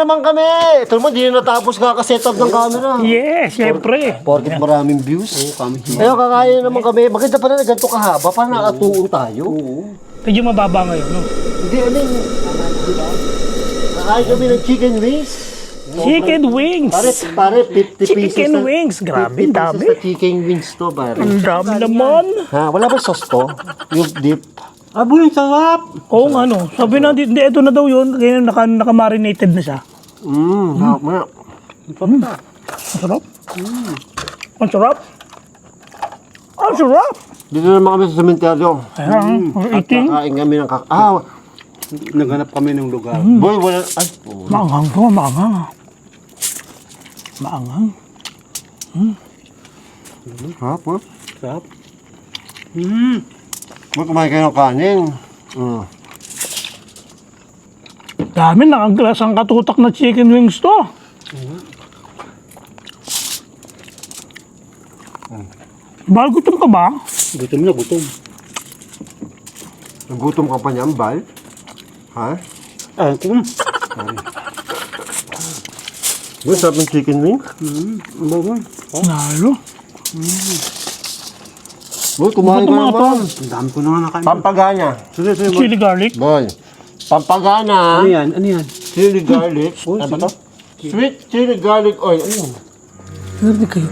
naman kami. Ito naman, di na natapos kaka-setup ng camera. Yes, syempre. Porkit maraming views. Ayun, kakain naman kami. Maganda pala na ganito kahaba. Parang nakatuon tayo. Medyo mababa ngayon, no? Hindi, ano yun? Kakain kami ng chicken wings. Chicken wings. Pare, 50 pieces. Chicken wings. Grabe, 50 dami. pieces na chicken wings to, pare. Ang dami naman. Ha, wala ba sauce to? Yung dip. Abo, yung sarap! Oo nga, no. Sabi na, hindi, ito na daw yun. Kaya naka-marinated na siya. Sarap na. Ang sarap. Ang sarap. Ang sarap. Dito naman kami sa sementeryo. Ayan, At eating. kakain kami ng Naghanap kami ng lugar. boy, wala. Ay, Maanghang to, maanghang. Maanghang. sarap ha? Sarap. Boy, kumain kayo ng kanin. Dami, nakaglasang katutak na chicken wings to. Bahal, gutom ka ba? Gutom na, gutom. Nagutom ka pa niyan, Bal? Ha? Ah, kung. Boy, sarap ng chicken wing. Bago. Lalo. Boy, kumain ka Ba't mga naman. Ang dami ko na nga nakain. Pampagana. Sige, sige. Chili garlic. Boy, pampagana. Ano yan? Ano yan? Chili garlic. Ano ba to? Sweet chili garlic oil. Ano yun? Garlic kayo.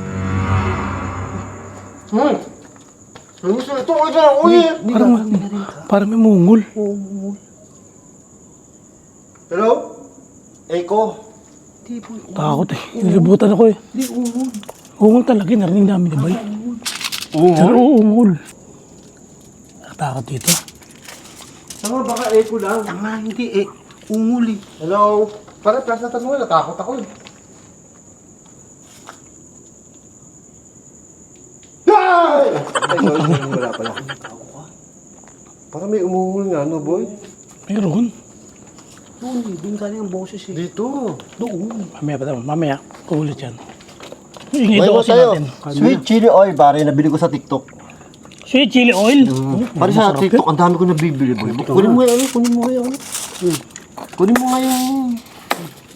Ano gusto ito? Ito na, uy! Parang may mungol. Hello? Echo? Takot eh. Nilibutan ako eh. Ungol talaga. Narinig namin ni Bay. Pero ungol. Nakatakot dito. Sama, baka echo lang. Tanga, hindi eh. Unguli. Hello? Para plus na tanong, natakot ako eh. Ay! Wala pala. Para may umungol nga, no, boy? Meron. Doon galing ang boses eh. Dito. Mamaya pa tayo. Mamaya. Kulit yan. Ingay May daw mo kasi sa'yo. natin. Sweet chili oil, pare. Nabili ko sa TikTok. Sweet chili oil. Pare sa TikTok, ang dami ko nabibili, boy. Kunin mo yan, kunin mo ngayon. Kunin mo ngayon.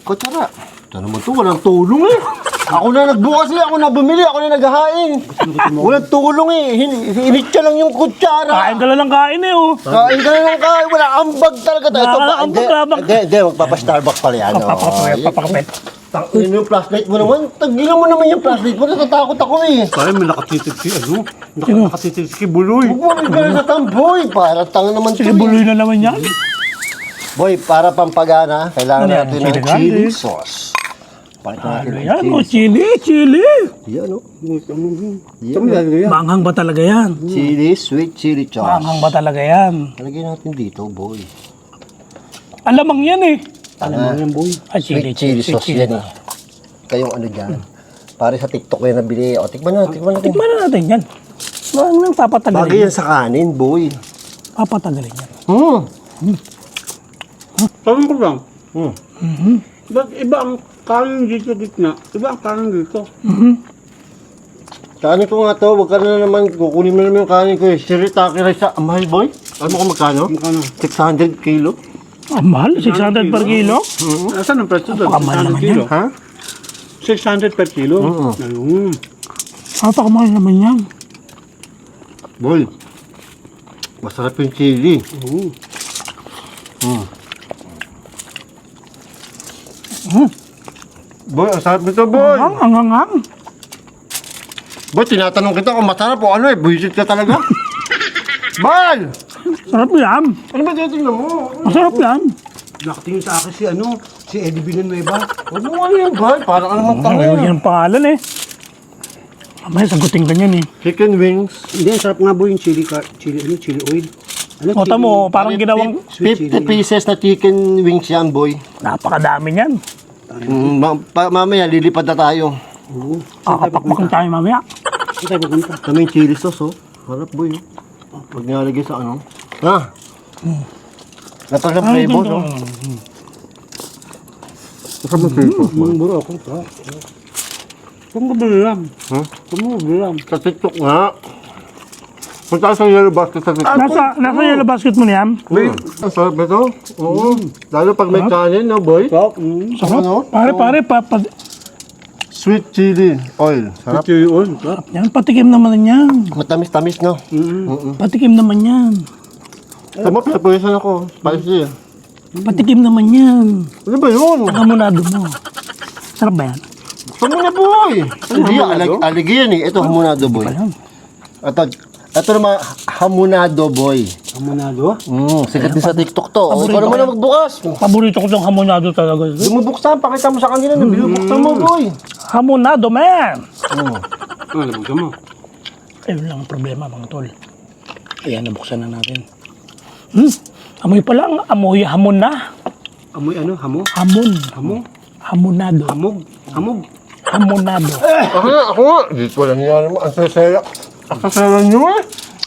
Kutsara. Ito naman to, walang tulong eh. Ako na nagbukas eh, ako na bumili, ako na naghahain. Walang tulong eh, initya lang yung kutsara. Kain ka lang ng kain eh oh. Kain ka na lang kain, wala ambag talaga. Ambag, ambag. Hindi, magpapa-Starbucks pala yan. Papakapit. Yun yung flashlight mo naman, tagilan mo naman yung flashlight mo, natatakot ako eh. Parang may nakatitig si ano? Nakatitig si Buloy. Bumalik ka na sa tamboy, para tanga naman to Sige, eh. buloy na naman yan. Boy, para pampagana, kailangan Ano yan? natin ng Chili chili garlic? sauce. Palit natin Ano ng yan chili oh, sauce. chili. Yan o. Saan mo lalagay yan? Maanghang ba talaga yan? Chili, sweet chili sauce. Maanghang ba talaga yan? Lagyan natin dito, boy. Alamang yan eh. Alam mo yan, boy. Ah, Sweet chili sauce yan eh. Kayong ano dyan. Pare sa TikTok ko yung nabili. O, tikman na, tikman natin. Tikman na natin yan. Huwag nang papatagalin Bagay yan. yan sa kanin, boy. Papatagalin yan. Sabi ko lang. Hmm. Ba't iba ang kanin dito gitna? Iba ang kanin dito. Kanin ko nga to, wag ka na naman, kukunin mo naman yung kanin ko eh. Shiritaki rice, ang mahal, boy. Alam mo kung magkano? Magkano? 600 kilo. Ah, mahal. 600 per kilo. Saan ang presyo doon? Napakamahal 600 naman kilo. Ha? 600 per kilo? Ayun. Napakamahal naman yan. Boy, masarap yung chili. Boy, ang sarap nito, boy. Ang hangang. Boy, tinatanong kita kung masarap o ano eh. Buisit ka talaga. Bal! Sarap yan. Ano ba titingnan mo? Masarap yan. Nakatingin sa akin si Eddie Villanueva. Huwag mo ano yan, Bal. Parang ano naman Ay, tayo. yan ang pangalan eh. Mamaya sagutin ka niyan eh. Chicken wings. Hindi, ang sarap nga boy yung chili oil. Ano, Kota mo, parang ginawang 50 pieces na chicken wings yan, boy. napakadami niyan. Mamaya, lilipad na tayo. Kakapakpak tayo mamaya. Saan tayo pupunta? Kami yung chili sauce, oh. Harap, boy, oh. Pag nilalagay sa ano. Ha? Napag na flavor, oh. Nasaan mo flavor? Buro ako. Kung kabili lang. Ha? Kung kabili lang. Sa TikTok nga. Punta sa yellow basket sa TikTok. Nasa yellow basket mo niyan. Ang sarap ito. Oo. Lalo pag may kanin, no, boy? Sarap. Sarap. Ano? Pare, Sweet chili oil. Sarap. Ito yun. Sarap. yan, patikim naman yan. Matamis-tamis, no? Patikim naman yan. Tama, preparation ako. Spicy. Patikim naman yan. Ano ba yun? Hamonado mo. Sarap ba yan? Buksan mo na, boy. Hindi, aligi yan eh. Ito, hamonado, boy. Ayan. Ito naman, hamonado, boy. Hamonado? Sikat din sa TikTok to. O, ikaw naman na magbukas. Paborito ko itong hamonado talaga. Hindi mo buksan, pakita mo sa kanila na binubuksan mo, boy. Hamonado, man! Oh. Ano, nabuksan mo? Ayun lang ang problema, mga tol. Ayan, nabuksan na natin. Amoy pa lang. Amoy hamon na. Amoy ano? Hamo? Hamon. Hamo? Hamonado. Hamog? Hamog? Hamonado. Ako nga. Dito lang yan mo. Ang sasaya. Ang sasaya nyo eh.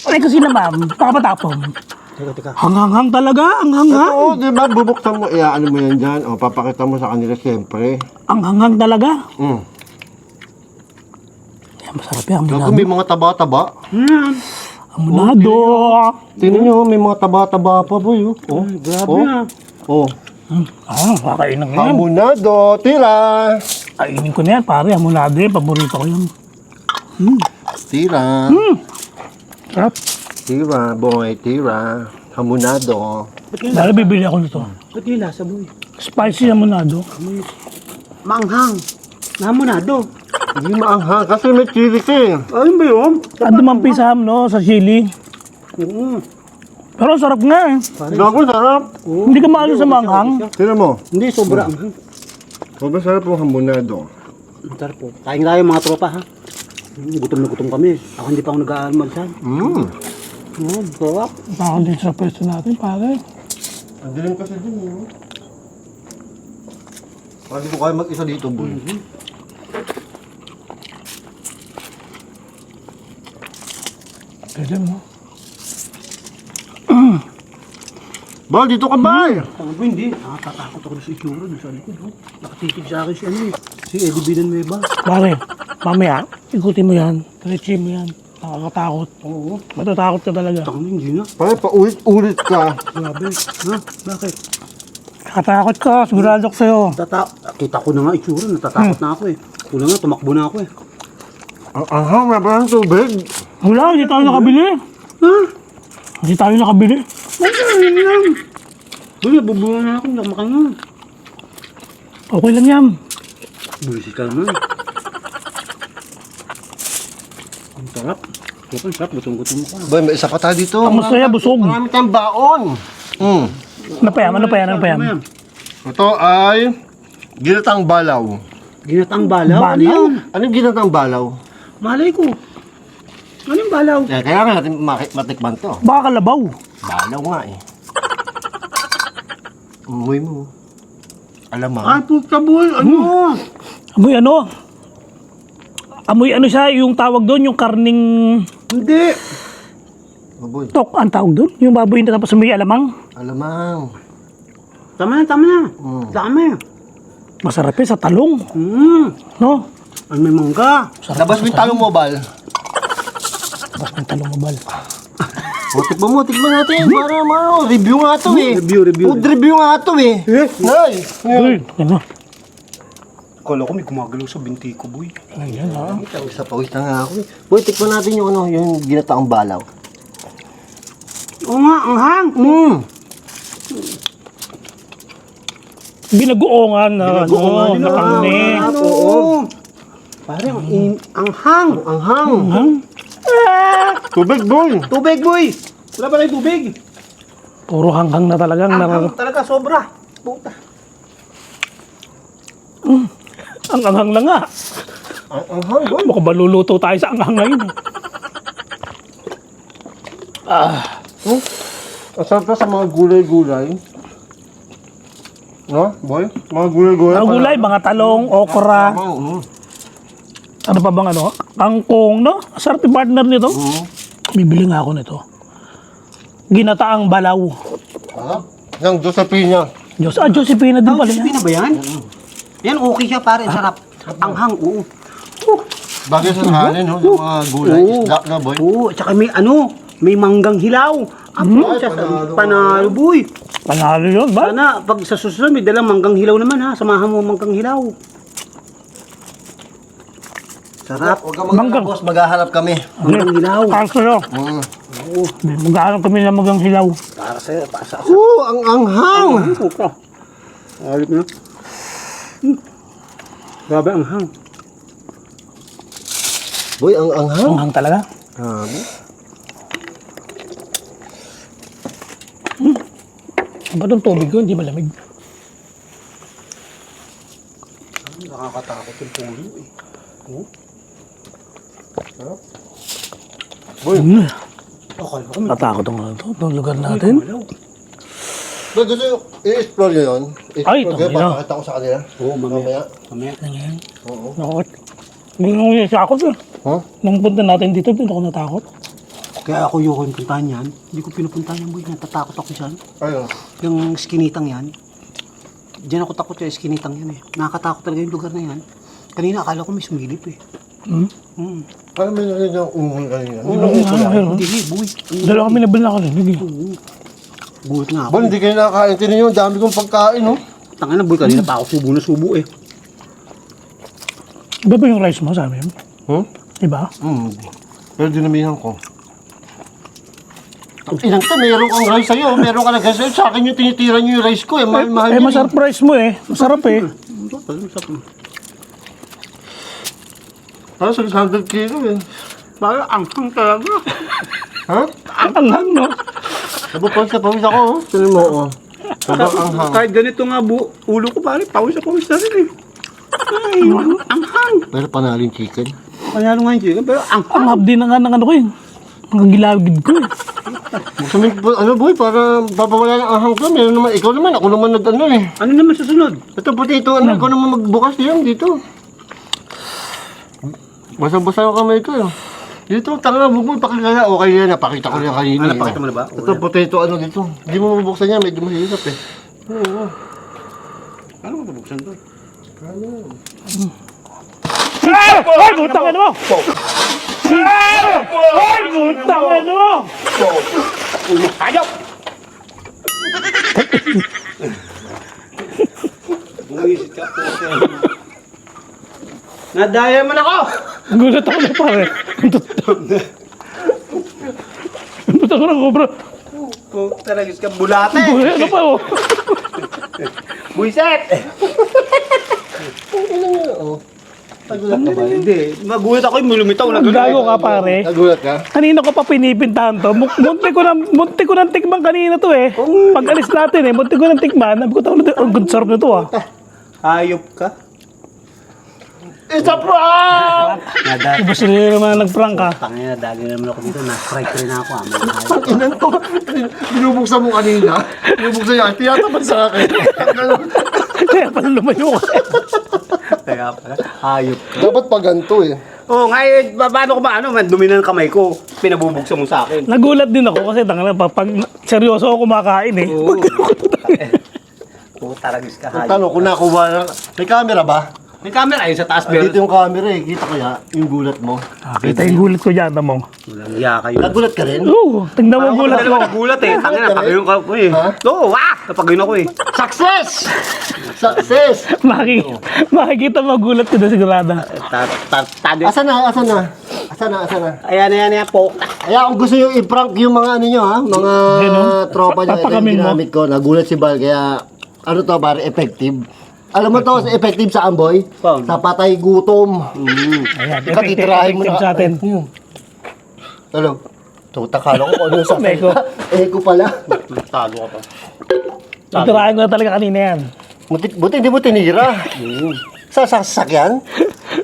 Ay, kasi naman, pakapatapon. Teka. Hanghang talaga, ang hanghang. Oo, di ba? Bubuksan mo. Ano mo yan dyan. O, papakita mo sa kanila siyempre. Ang hanghang talaga. Yan, masarap yan. Gago, Hamonado. may mga taba-taba. Hamonado. Tingnan nyo, may mga taba-taba pa, boy. Oh. Grabe ah. Oh. Kakain ng yan. Hamonado, tira. Kainin ko na yan, pare. Hamonado yan, paborito ko yan. Tira. Sarap. Tira, boy, tira. Hamonado. Dahil bibili ako nito. Ba't yung lasa boy? Spicy hamonado. Manghang. Hamonado. Hindi maanghang kasi may chili ka eh. Ayun ba yun? At dumampi sa ham, no, sa chili. Oo. Pero sarap nga eh. Gago, sarap. Hindi ka maalo sa manghang. Tira mo. Hindi, sobra anghang. Sobrang sarap yung hamonado. Ang sarap po. Kain tayo mga tropa ha. Gutom na gutom kami. Ako hindi pa ako nag-aalmalsan. Sarap. Baka din sa pwesto natin, pare. Ang dilim kasi din eh. Pwede ko kayo mag-isa dito, boy. Pwede mo. Bal, dito ka ba? Ang ba hindi? Nakatatakot ako sa itsura doon sa likod. Oh. Nakatitig sa akin si ano eh. Si Eddie Villanueva. Pare, mamaya, ikutin mo yan. Diretsin mo yan. Nakakatakot. Oo. Matatakot ka talaga. Taka na hindi na. Pare, paulit-ulit ka. Grabe. Ha? Bakit? Nakatakot ka, sigurado ko sa'yo. Kita ko na nga itsura. Natatakot na ako eh. Kulang nga, tumakbo na ako eh. Ang anghang, may parang tubig. Wala, hindi tayo nakabili. Ha? Hindi tayo nakabili. Ano yan? Uy, nabubuhan na ako. Hindi ako makanga. Okay lang yan. Bulisit ka naman. Ang sarap. Ang sarap. Gutom-gutom ka. Boy, may isa pa tayo dito. Ang masaya, busog. Marami tayong baon. Ano pa yan? Ano pa yan? Ano pa yan? Ito ay ginatang balaw. Ginatang balaw? Ano Balaw? yan? Ano yung ginatang balaw? Malay ko. Ano yung balaw? Kaya nga natin matikman to. Baka kalabaw. Balaw nga eh. Umuwi mo. Alamang. Ay, puta boy. Ano? Amoy ano? Amoy ano siya, yung tawag doon, yung karning Hindi. Baboy. tok, ang tawag doon? Yung baboy na tapos may alamang. Alamang. Tama na, tama na. Dami. Masarap yan sa talong. No? Ano may mangga? Labas mo yung talong mo, Bal. Tapos may talong mabal. Tikman natin. Para review nga to eh. Review. Food review nga to eh. Nay. Uy, ano? Kala ko may gumagalaw sa binti ko, boy. Ayan ha. Sa pawis na nga ako eh. Boy, tikman natin yung ano, yung ginataang balaw. Oo nga, ang hang. Binagoongan na ano, na karne. Oo. Pare, ang hang. Ang hang. Tubig, boy. Tubig, boy. Wala ba tayong tubig? Puro hanghang na talagang Ang hang talaga, sobra. Puta. ang anghang na nga. Ang hang, boy. Baka ba luluto tayo sa anghang ngayon? Ang sarap na sa mga gulay-gulay. No, boy? Mga gulay-gulay. Mga gulay, mga talong, okra. Ano pa bang ano? Kangkong, no? Sarap yung partner nito. Bibili nga ako nito. Ginataang balaw. Yung Josephina. Josephina din pala. Josephine ba yan? Yan, okay siya pare, sarap. Ang hang, oo. Bagay sa kanin, no? Yung mga gulay. Isda na, boy. Oo, tsaka may ano, May manggang hilaw. Apo, Ay, panalo. panalo boy. Panalo yun, ba? Sana, pag sa susunod, may dalang manggang hilaw naman ha. Samahan mo ang manggang hilaw. Sarap. Huwag ka mag-alala, boss. Maghahanap kami. Manggang hilaw. Para sa'yo. Mag-aaral kami na magang hilaw. Para sa'yo, para sa Ang anghang. Alit na. Grabe ang hang. Boy, ang anghang. Anghang talaga. Grabe. Ba't ang tubig ko, hindi malamig? Nakakatakot yung pulo eh. Boy, Okay, kami. Natakot ang ano to, itong lugar natin. boy, gusto nyo i-explore nyo yun? Ay, I-explore kayo, tangina. papakita ko sa kanila. Oo, mamaya. Mamaya. Mamaya. Ano yan? Oo. Nakot. Hindi nung takot eh. Huh? Nung punta natin dito, hindi ako natakot. Kaya ako yung puntahan yan. Hindi ko pinupuntahan yan boy. Natatakot ako dyan. Ayun. Yung skinitang yan. Diyan ako takot yung skinitang yan eh. Nakakatakot talaga yung lugar na yan. Kanina akala ko may sumilip eh. Hmm? Parang may narinig yung ungol kanina. Ano, ano? Hindi eh, boy. Dalawa kami nabal na karinig eh. Gulat nga ako. Boy, hindi kayo nakakaintindi nyo. Dami kong pagkain, no? Tanga na boy, kanina pa ako subo na subo eh. Iba ba yung rice mo sa amin? Huh? Iba? Pero dinamihan ko. Ang inang to, meron kang rice sa'yo. Meron ka na kasi sa akin yung tinitira nyo yung rice ko. Mahal Eh, yun. masarap rice mo eh. Masarap eh. Parang 600 kilo eh. Parang anghang talaga. Ha? Ang lang, no? Napapawis na pawis ako, oh. Tinan mo, oh. Sobrang anghang. Kahit ganito nga ulo ko pare, pawis na rin eh. Ay, anghang. Pero panaling chicken. Panalo nga yung chicken, pero Ang anghang. habdi na nga ng ano ko eh. Ang gilagid ko eh. Sumig, ano boy, para babawala ng anghang ko. Meron naman, ikaw naman, ako naman nag-ano eh. Ano naman susunod? Ito potato, ano, ikaw naman magbukas yan dito. Basa-basa yung kamay ko eh. Dito, tanga na, bukol, pakilala. Okay yan, napakita ko yan kanina. Ah, napakita mo na ba? Ito potato, ano dito. Hindi mo mabuksan yan, medyo mahirap eh. Oo. Ano mo pabuksan to? Ay, butang ano mo! Ay, butang ano mo! Hayop! Bumisit ka po. Nadaya man ako! Gulat ako na pare. Butang ko na cobra. Talaga ka bulate! Ano pa oh? Buiset! Oo. Nagulat ka ba? Hindi, magulat ako yung lumitaw na Ang gago ka pare. Nagulat ka? Kanina ko pa pinipintahan to. Munti ko ng tikman kanina to eh. Pag alis natin eh, munti ko ng tikman. Sabi ko, ang good sarap nito ah. Hayop ka? It's a prank! Nadaya. Iba sila naman nag-prank ka. Tangina, dagi naman ako dito. Na-strike rin ako. Ang inan ko, binubuksan mo kanina. Binubuksan niya, tiyatapat sa akin. Kaya pala lumayo ka. Kaya pala, hayop ka. Dapat pa ganito eh. Oo, ngayon, paano ko ba, dumi ng kamay ko, pinabubuksan mo sa akin. Nagulat din ako kasi tanga na pag seryoso ako kumakain eh. Oo. Oo, taragis ka, hayop. Tanong, kung nakuha na, may camera ba? May camera yun sa taas, Dito pero yung camera eh, kita ko ya, yung gulat mo. Kita yung gulat ko dyan, mo. walang iya kayo. Nagulat ka rin? Oo, tignan mo ang gulat ko. Nagulat eh, tangina, napagayon ka ako eh. Ha? Oo, napagayon ako eh. Success! Success! Makikita mo ang gulat ko na sigurado. Asa na, asa na? Asa na, asa na? Ayan, po. Kaya kung gusto nyo i-prank yung mga ano nyo ha, mga tropa nyo, ito yung Papakamin mo. ginamit ko, nagulat si Bal, kaya ano to, pare, effective. Alam mo to, effective sa amboy? Paano? Sa patay gutom. Ayan, Ikaw, titirahin mo effective na. sa atin. Hello? Tuta, kala ko kung ano sa Eko. Eko pala. Talo ka pa. Itirahin ko na talaga kanina yan. Buti hindi mo tinira. Sa sasakyan?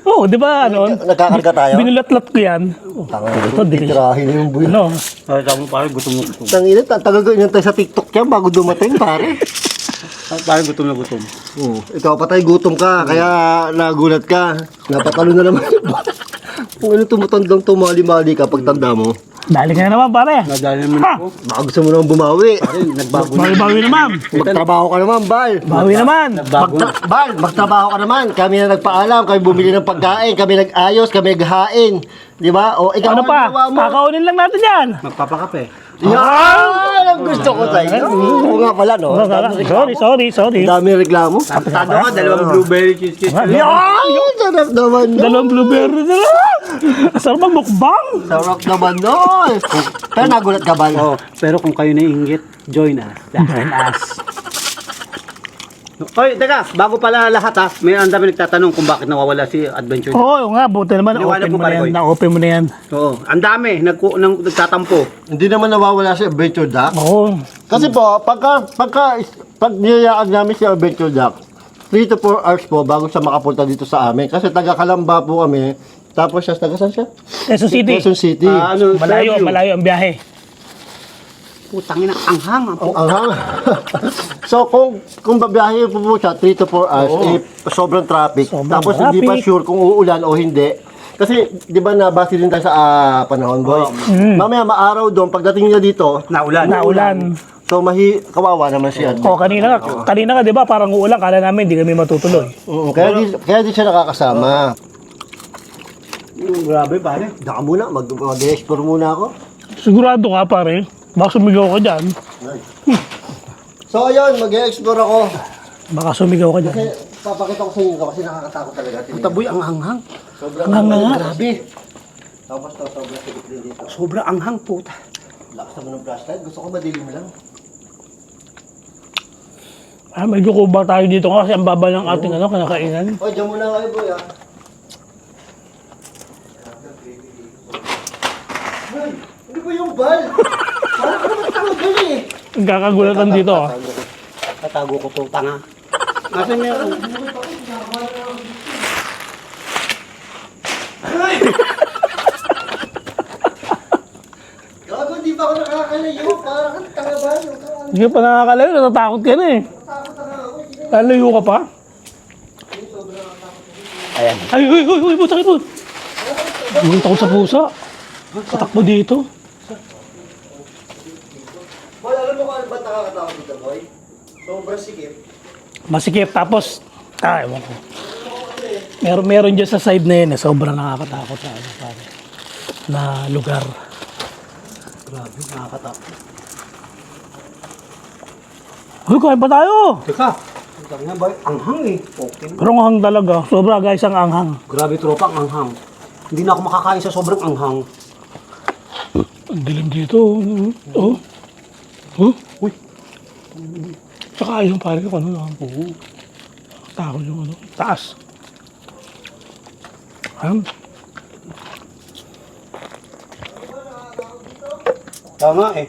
Oo, di ba ano? Nagkakarga tayo? Binulat-lat ko yan. Tanga, Ito, dilis. titirahin yung buhay. Ano? Ay, tama pare, gutom na gutom. Tangina, tagal ko inantay sa TikTok yan bago dumating, pare. Pare, gutom na gutom. Ikaw patay gutom ka, kaya nagulat ka. Napatalo na naman. Kung ano tumutandang tumali-mali ka pag tanda mo. Dali ka na naman, pare. Nadali naman Ha! ako. Baka gusto mo naman bumawi. Pare, nagbago na. Bawi-bawi naman. Magtrabaho ka naman, Bal. Bawi naman. Nagbago na. Bal, magtrabaho ka naman. Kami na nagpaalam, kami bumili ng pagkain, kami nag-ayos, kami naghain. Di ba? O, ikaw Ano ang pa? ginawa mo. Kakaunin lang natin yan. Magpapakape. Yan! Ang gusto ko sa'yo. Oo nga pala, no? Ang daming reklamo. Sorry. Ang daming reklamo. Tado ko, dalawang blueberry cheesecake. Yan! Sarap naman, no? Dalawang blueberry na lang. Sarap magmukbang. Sarap naman, no? Pero nagulat ka, Bal. Oh, pero kung kayo naiinggit, join us. Join us. Oy, teka, bago pala lahat ha, may ang dami nagtatanong kung bakit nawawala si Adventure. Oo nga, buti naman. Liwanag Open mo, mo na pare, yan. Koy. Na-open mo na yan. Oo, ang dami nagtatampo. Hindi naman nawawala si Adventure Duck. Oo. Kasi po, pag niyayaan namin si Adventure Duck, 3 to 4 hours po bago siya makapunta dito sa amin. Kasi taga Kalamba po kami. Tapos siya, taga saan siya? Quezon City. Quezon City. Malayo, Fairview. malayo ang biyahe. Putangin ang anghang. Ang hang. So kung babiyahe po siya 3 to 4 hours, eh, sobrang traffic. Sobrang Tapos hindi pa traffic. sure kung uulan o hindi. Kasi 'di ba nabase din tayo sa panahon, boy. Mamaya maaraw doon pagdating niya dito, Naulan. so kawawa naman siya. O, kanina ka, di ba, parang uulan, kala namin, hindi kami matutuloy. Kaya di siya nakakasama. Grabe pare. Daka muna, mag-explore muna ako. Sigurado ka, pare. Baka sumigaw ka dyan. So ayun, mag-explore ako. Baka sumigaw ka dyan. Kasi papakita ko sa inyo kasi nakakatakot talaga. Taboy ang anghang. Sobrang Ang hanga. Grabe. Tapos sobrang sikip din dito. Sobrang anghang puta. Lakas naman ng flashlight. Gusto ko madilim lang. Medyo kuba tayo dito kasi ang baba ng ating kinakainan. Oy, dyan muna kayo, boy, ah. Boy, hindi ba yung bal? Parang ka naman tanggal eh. Nagkakagulatan dito. Tatago ko to, tanga. Nasaan niya? Gago, di ba ako nakakalayo? Parang kang tanga ba? Hindi ka pa nakakalayo, natatakot ka na eh. Lalayo ka pa? Ayan. Ay, sakit mo. Hindi takot sa pusa. Katakbo dito. Boy, alam mo kung ano ba nakakatakot dito, boy? Sobrang sikip. Masikip, tapos, ewan ko. Meron dyan sa side na yun eh. Sobrang nakakatakot na, pare, na lugar. Grabe, nakakatakot. Uy, kain pa tayo! Teka, putang na ba? Anghang eh. Okay. Pero ang anghang talaga. Sobra guys ang anghang. Grabe tropa, ang anghang. Hindi na ako makakain sa sobrang anghang. Ang dilim dito. Oh. Oh. Uy. Tsaka yung pare ko, ano lang. Oo. Takot yung ano. Taas. Ayan. Tama eh.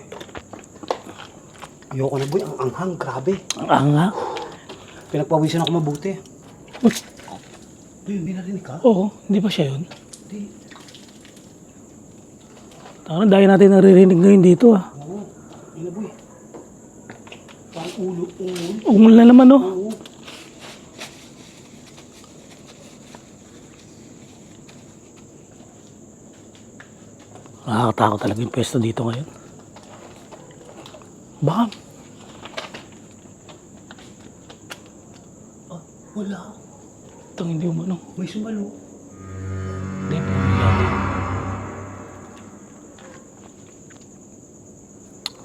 Ayoko na boy, ang anghang, grabe. Ang anghang. Pinagpawisan ako mabuti. Uy. Uy, hindi narinig ka? Oo, hindi ba siya yun? Hindi. Tama, dahil natin naririnig ngayon dito ah. Oo. Yun na boy. Parang ulo. Ungol na naman oh. Oo. Nakakatakot talaga yung pwesto dito ngayon. Baka. Wala. Itong hindi umano. May sumalo. Hindi po yan.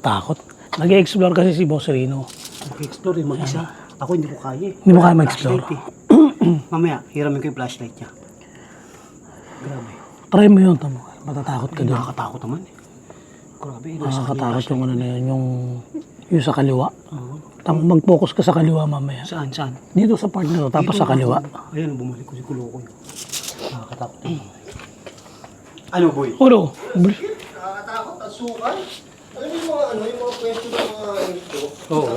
Takot. Nag-explore kasi si Boss Rino. Mag-explore eh, mag-isa. Ako hindi ko kaya eh. Hindi mo kaya mag-explore? Flashlight eh. Mamaya, hiramin ko yung flashlight niya. Grabe. Try mo yun, tamo. Matatakot ka doon. Nakakatakot naman eh. Grabe. Nakakatakot yung ano na yun, yung sa kaliwa. Oo. Mag-focus ka sa kaliwa mamaya. Saan? Dito sa part na to, tapos sa kaliwa. Ayan, bumalik ko si Kulokoy. Nakakatakot naman. Ano boy? Ulo. Nakakatakot, asukan. Alam mo yung mga ano, yung mga pwesto ng mga ito. Oo.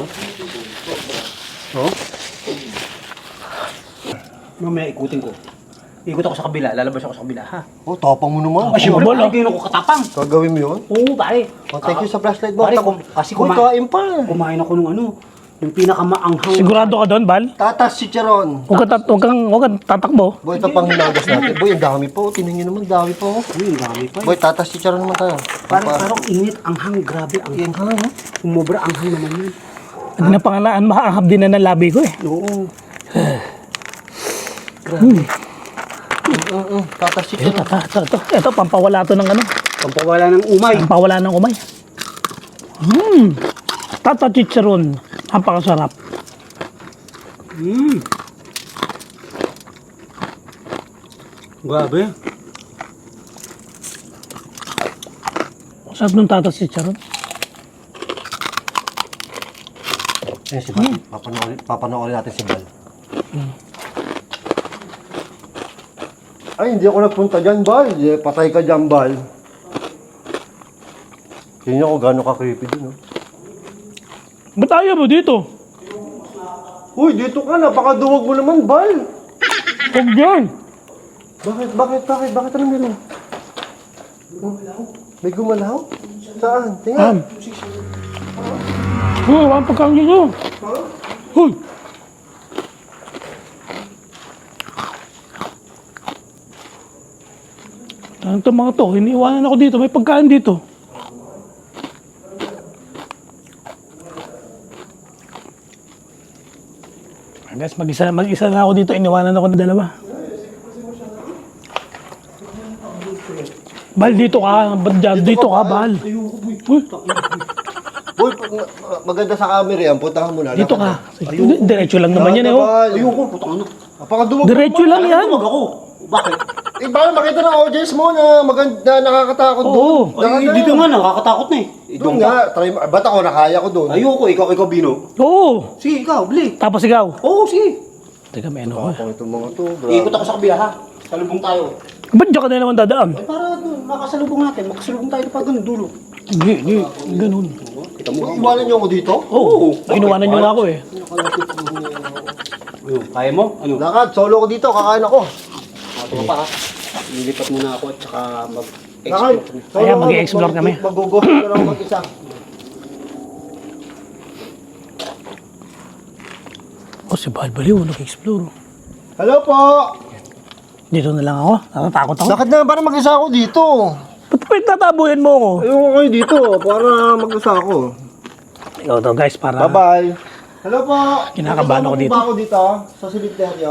Oo? Mamaya ikutin ko. Ikot ako sa kabila, lalabas ako sa kabila, ha? Oh, tapang mo naman. Ah, syempre, bola. pare, kayo ko katapang. Gagawin mo yun? Oo, pare. Oh, thank you sa flashlight, boy. Pare, Kasi kumain- kain pa. Kumain ako nung ano, Yung pinakamaanghang. Sigurado ka doon, Bal? Tatas chicharon. Huwag kang tatakbo. Boy, ito pang hinagas natin. Boy, ang dami po. Tingnan nyo naman, dami po. Uy, ang dami pa. Boy, tatas chicharon naman tayo. Parang init, anghang, grabe. Ang Ang hang, umubra, anghang naman yun. Pag napangalaan, maahab din na ng labi ko eh. Oo. tatas chicharon. Ito, pampawala to ng ano. Pampawala ng umay. Pampawala ng umay. Tata chicharon. Napakasarap. Grabe. Sarap ng tata chicharon. Ayan si Bal. Papanoorin natin si Bal. Ay, hindi ako nagpunta dyan, Bal. Patay ka dyan, Bal. Tingnan ko gano'n ka-creepy dun, oh. Ba't ayaw mo dito? Uy, dito ka. Napakaduwag mo naman, Bal. Huwag dyan. Bakit? Anong meron? May gumalaw? Saan? Tingnan. Wala pagkain dito. Hoy! Ano itong mga to? Iniiwanan ako dito. May pagkain dito. Guys, mag-isa na ako dito. Iniwanan ako ng dalawa. Bal, dito ka. Ba't dyan? Dito ka, Bal. Uy, Boy, maganda sa camera yan. Puntahan mo na. dito ka. Diretso lang naman yan eh. Oh. Ayoko, putang ano. Napakaduwag. Diretso lang yan. Tumag ako. Bakit? Eh, baka makita ng audience mo na maganda, nakakatakot doon. Oo. Ay, dito nga, nakakatakot na eh. Doon nga. Try, ba't ako nakaya ko doon? Ayoko, ikaw Bino. Oo. Sige, ikaw, bili. Tapos ikaw. Oo, sige. Teka, may ano ko. Ako itong mga to. Ikot ako sa kabila ha. Salubong tayo. Ba't dyan ka na naman dadaan? Ay, para doon, makasalubong natin. Makasalubong tayo pa ganun dulo. Hindi. Ganun. Kita mo. Iwanan niyo ako dito? Oo. Inuwanan nyo nga ako eh. Ano, kaya mo? Ano? Lakad, solo ko dito. Kakain ako. Ito pa ha. Lilipat muna ako at saka Lakad. mag-explore. Ayan, mag-i-explore kami. Mag-go-go na lang mag-isa. Oh, si Balbaliw, nag-explore. Hello po! Dito na lang ako. Natatakot ako. Lakad na, para mag-isa ako dito. Ba't tatabuhin mo ako? Ayoko kayo dito, para mag-isa ako. Ikaw to guys, para... Bye-bye. Hello po! Kinakabahan ako dito. Kasama po ba ako dito? Sa cemetery?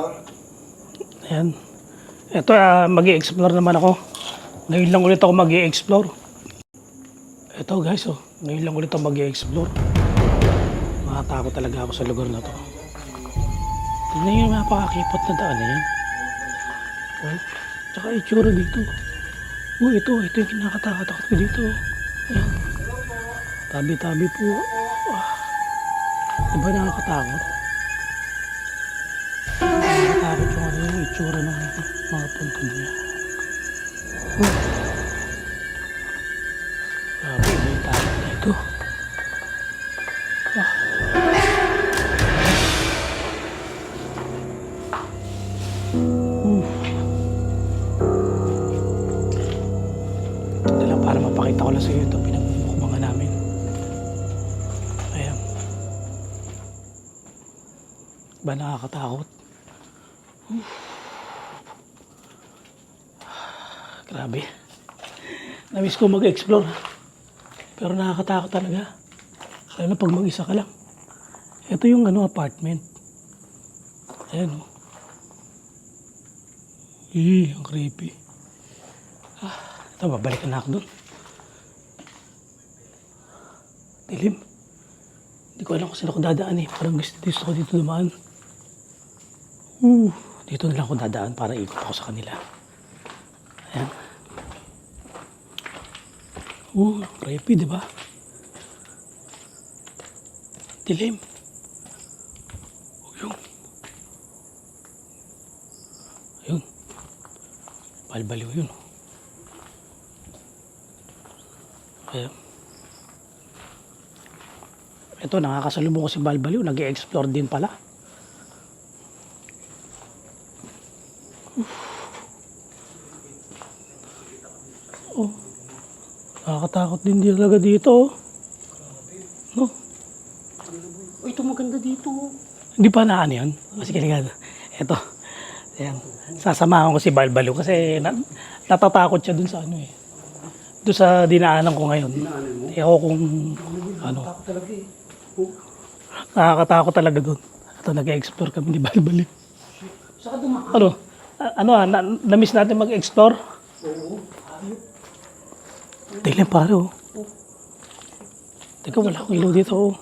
Ayan. Ito, mag-i-explore naman ako. Ngayon lang ulit ako mag-i-explore. Ito guys, oh. Ngayon lang ulit ako mag-i-explore. Makatakot talaga ako sa lugar na to. Tignan nyo yung napakakipot na daan na yan. Oh, tsaka itsura dito. Oh, ito yung kinakatakot ko dito. Ayan. Tabi-tabi po. Diba nakakatakot? Nakakatakot yung ano yung itsura ng mga puntod niya. Grabe, iba yung takot dito. Ito lang para mapakita ko lang sa iyo ito pinagmumukbangan namin. Ayan. Ba nakakatakot? Grabe. Namiss ko mag-explore. Pero nakakatakot talaga. Lalo na pag mag-isa ka lang. Ito yung apartment. Ayan o. Ang creepy. Ito, babalikan na ako doon. Dilim. Hindi ko alam kung saan ako dadaan eh. Parang gusto ko dito dumaan. Dito na lang ako dadaan para ikot ako sa kanila. Ayan. Creepy, di ba? Dilim. Yun. Ayun. Balbaliw yun. Ayan. Ito, nakakasalubong ko si Balbaliw. Nag-i-explore din pala. Nakakatakot din talaga dito. No? Oh, ito maganda Hindi pa na ano yun. Sige, ligado. Ito. Ayan. Sasamahan ko si Balbalo kasi natatakot siya dun sa ano eh. Doon sa dinaanan ko ngayon. Ako kung ano. Nakakatakot talaga dun. Ito, nag-explore kami ni Balbalo. Saka dumaan. Ano? Na-miss natin mag-explore? Oo. Tignan pare oh. Teka, wala akong ilaw dito oh.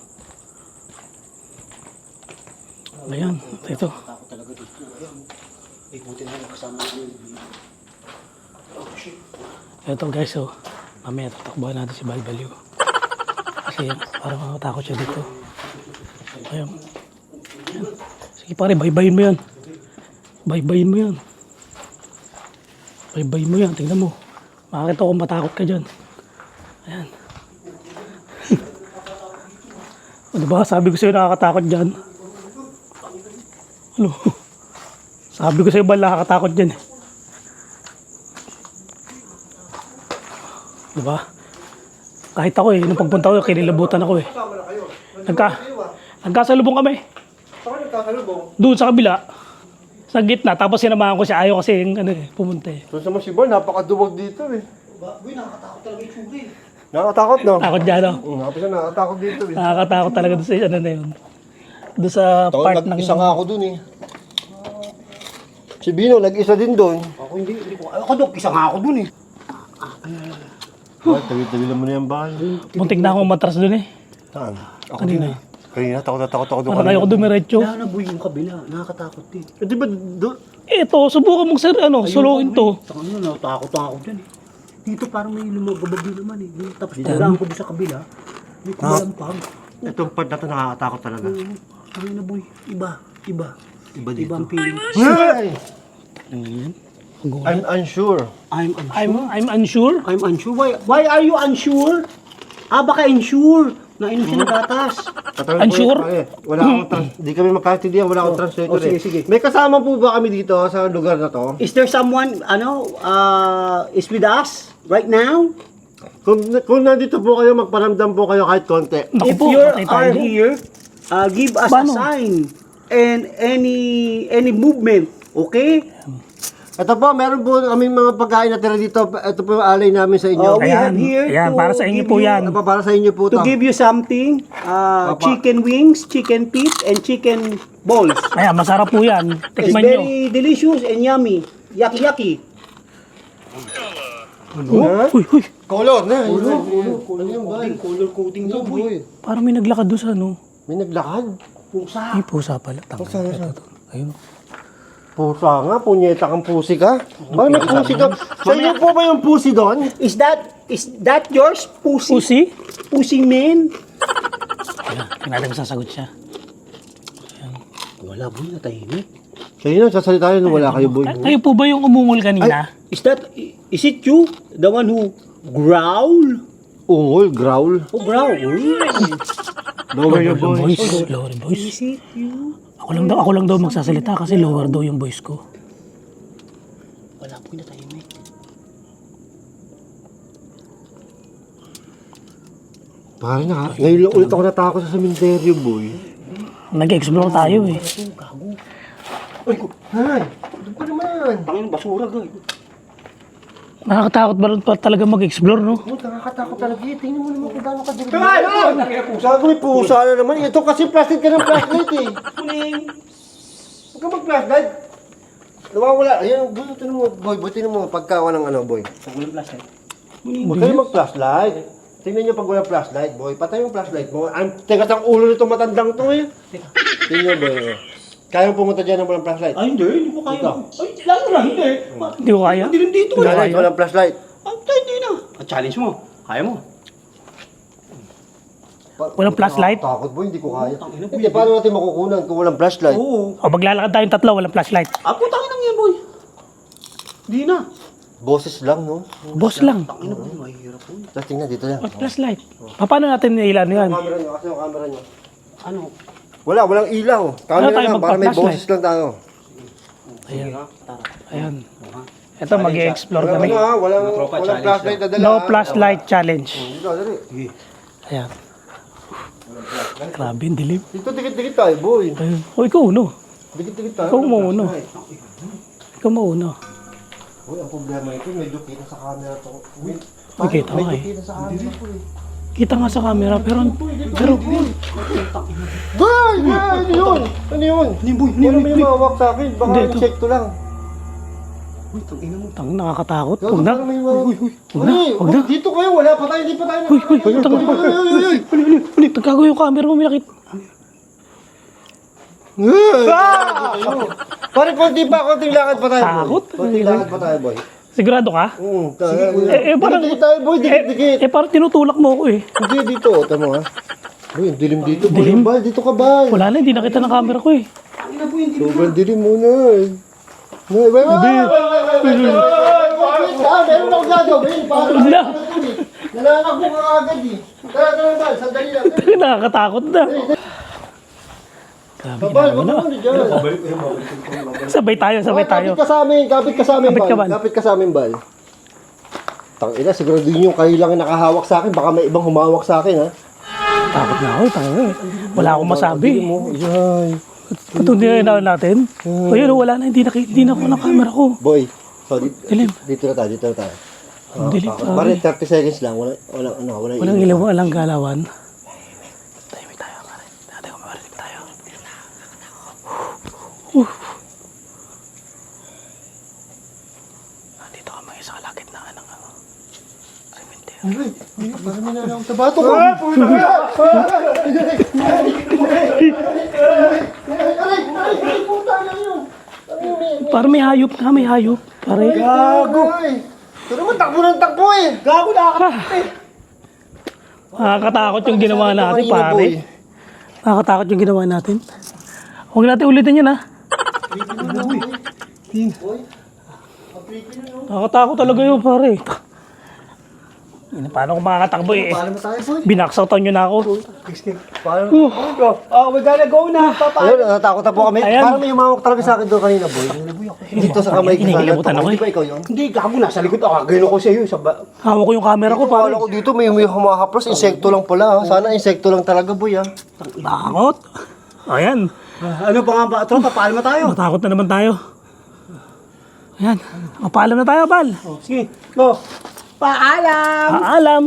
Ayan, ito. Takot talaga dito. Ayan. Buti na lang kasama namin. Oh, shit. Ito guys oh. Mamaya tatakbuhan natin si Balbaliw. Kasi parang makatakot siya dito. Ayan. Ayan. Sige pare, baybayin mo yan. Baybayin mo yan. Baybayin mo yan, tingnan mo. Makakita ko matakot ka dyan. Ayan. Ano ba? Sabi ko sa'yo nakakatakot dyan. Ano? Sabi ko sa'yo ba nakakatakot dyan eh. Diba? Kahit ako eh, nung pagpunta ko, kinilabutan ako eh. Nagkasalubong kami. Saan nagkakalubong? Doon sa kabila. Sa gitna, tapos sinamahan ko siya. Ayaw kasi yung ano eh, pumunta eh. Doon sa Masibol, napakaduwag dito eh. Uy, nakakatakot talaga yung tsura eh. Nakakatakot, no? Takot dyan, no? Nakapisa, nakakatakot dito eh. Nakakatakot talaga doon sa ano na yun. Doon sa part ng... Nag-isa nga ako dun eh. Si Bino, nag-isa din dun. Ako hindi ko. Ako dok, isa nga ako dun eh. Ay, tawid-tawilan mo na yan bahay. Muntik na akong matras doon eh. Saan? Ako Kanina. din eh. Kanina, takot ako doon. Parang ayoko dumiretso. Kaya na boy yung kabila. Nakakatakot eh. Eh, di ba doon? Ito, subukan mong sir, ano, suluin to. Saka ano, natakot ako dyan eh. Dito parang may lumababagi naman eh. Tapos dinaraan ko doon sa kabila. May kumalampag. Itong part na ito nakakatakot talaga. Ano na boy? Iba. Iba dito. ang feeling. Ay! Ayan. I'm unsure. I'm unsure. I'm unsure. I'm unsure. Why are you unsure? Baka unsure. Nainom siya ng gatas. Unsure? Wala akong di kami magkaintindihan, wala akong translator sige, eh. sige. May kasama po ba kami dito sa lugar na to? Is there someone, is with us right now? Kung nandito po kayo, magparamdam po kayo kahit konti. Naku If po, you patay tayo are dyan. here, give us Paano? a sign and any movement, okay? Ito po, meron po kaming mga pagkain na tira dito. Ito po yung alay namin sa inyo. We have here Ayan, to para sa inyo give po you- yan. Ano pa, para sa inyo po To to. give you something, chicken wings, chicken feet, and chicken balls. Ayan, masarap po yan. It's Tikman nyo. very delicious and yummy. Yucky. Oh, uy, uy. Color na. Ano yung color coating daw, boy. Parang may naglakad doon sa ano. May naglakad. Pusa. Ay, pusa pala. Pusa na. Ayun. Pusa nga, punyeta kang pusi ka. Ay, may pusi ka. Sa inyo po ba yung pusi doon? Is that yours, pussy? Pusi? Pussy man? Ayan, tingnan ko sasagot siya. Wala, boy, natahimik. Kayo na, sasalita yun, wala kayo boy. Kayo po ba yung umungol kanina? Is it you? The one who growl? Ungol, growl. Oh, growl. Lower your voice. Lower your voice. Is it you? Ako lang daw magsasalita kasi lower daw yung voice ko. Wala po, natahimik. Pare na, ngayon lang ulit ako natakot sa sementeryo, boy. Nag-explore tayo eh. Gago. Ay, hay, doon pa naman. Tangin basura, guy. Nakakatakot ba rin pa talaga mag-explore, no? Oh, nakakatakot talaga eh. Tingnan mo naman kung gano'ng kadiri. Sabi ni pusa na naman. Ito kasi plastic ka ng flashlight eh. Kuling. Huwag ka mag-flashlight. Nawawala. Ayan, boy, tingnan mo, boy. Boy, tingnan mo pagkawa ng ano, boy. Pag walang plastic. Huwag kayo mag-flashlight. Tingnan niyo pag walang flashlight, boy. Patay yung flashlight mo. Ang tigas ang ulo nito matandang to eh. Tingnan, boy. Kaya mo pumunta dyan ng walang flashlight. Ay, hindi ko kaya. Ikaw. Ay, lalo na, hindi. Hindi ko kaya. Dilim dito. Wala. Flashlight, walang flashlight. Hindi na. Challenge mo. Kaya mo. Walang flashlight? Takot, boy. Hindi ko kaya. Hindi, paano natin makukunan kung walang flashlight? Oo. O maglalakad tayong tatlo, walang flashlight. Putangin lang yan, boy. Hindi na. Boses lang, no? Boss lang. Tangin na, boy. Mahirap, boy. Tapos tingnan, dito yan. Walang flashlight. Paano natin ilan yan? Camera nyo, kasi yung camera nyo. Ano? Walang ilaw. Ano tayo, Camera lang, para may magpa-flashlight? boses lang tayo. Ayan. Ayan. Ito, mag-explore Walang kami. ano ha, walang flashlight na dala. No ha? flashlight challenge. Dito, dali. Ayan. Grabe, ang dilim. Dito, dikit-dikit tayo, boy. Ayun. O, ikaw uno. Dikit-dikit tayo. Ikaw mauna. Ikaw mauna. Uy, ang problema ito, medyo kita sa camera to. Uy, Uy, kita nga medyo eh. kita sa camera ko eh. Kita nga sa camera, pero... Boy! Ano yun? Ano yun? Ano may mawak sa akin? Baka Hindi, ito. insekto lang. Tang nakakatakot. Gago, Huwag na. parang may mawak. Huwag na, huwag na. Dito kayo, wala pa tayo, hindi pa tayo. Uy, tang... Uy, tagkago yung camera mo, may nakita. Pare, konting lakad pa tayo, boy. Takot? Konting lakad pa tayo, boy. Sigurado ka? Parang... Dikit tayo, boy, dikit-dikit. parang tinutulak mo ako eh. Hindi, dito, tama ha. Boy, ang dilim dito, boy. Bal, dito ka, Bal. Wala na, hindi nakita ng camera ko eh. Sobrang dilim muna eh. Wait. Meron akong gagawin. Huwag na. Nananakbo ka agad eh. Tara, Bal, sandali lang. Nakakatakot na. Grabe, Bal, ginawa wag na. mo na dyan. Sabay tayo. Kapit ka sa amin, Kapit ka, Bal. Kapit ka sa amin, Bal. Tangina, siguro din yung kayo lang yung nakahawak sa akin. Baka may ibang humawak sa akin, ha? Takot na ako, tanga. Wala akong masabi. Yay. Ito nilalaw natin. O yun, wala na, hindi na ako ng camera ko. Boy, so Dilim. dito na tayo. Ang dilim. Pare, 30 seconds lang. Walang ilaw, walang galawan. Tahimik tayo, pare. Natin kung marinig tayo. Nandito kami sa kalakit na ng cemetery. Parang minanaw sa bato ko. Parang may hayop ka, may hayop. Pare. Gago. Ito naman, takbo ng takbo eh. Gago na ako. Nakakatakot yung ginawa natin, Kanina, pare. boy. Nakakatakot yung ginawa natin. Huwag natin ulitin yan, ha? Nakakatakot talaga yun, pare. Paano kung makakatakbo eh? Paano mo tayo, boy? Binaksautan nyo na ako. Paano? Oh, we gotta go na, papa. Ayun, natakot na po kami. Ayan. Parang may humawak talaga sa akin doon kanina, boy. Dito sa kamay ko. Hinihilabutan ako eh. Di ba ikaw yun? Hindi, gago na. Sa likod ako. Gano'n ko sa iyo. Hawak ko yung camera ko, pare. Akala ko dito may humahaplos. Insekto lang pala. Ha? Sana insekto lang talaga, boy. Ha? Takot. Ayan. Ano pa nga ba? Tropa, paalam na tayo. Matakot na naman tayo. Ayan. O, paalam na tayo, Bal. Sige, go. Paalam! Paalam.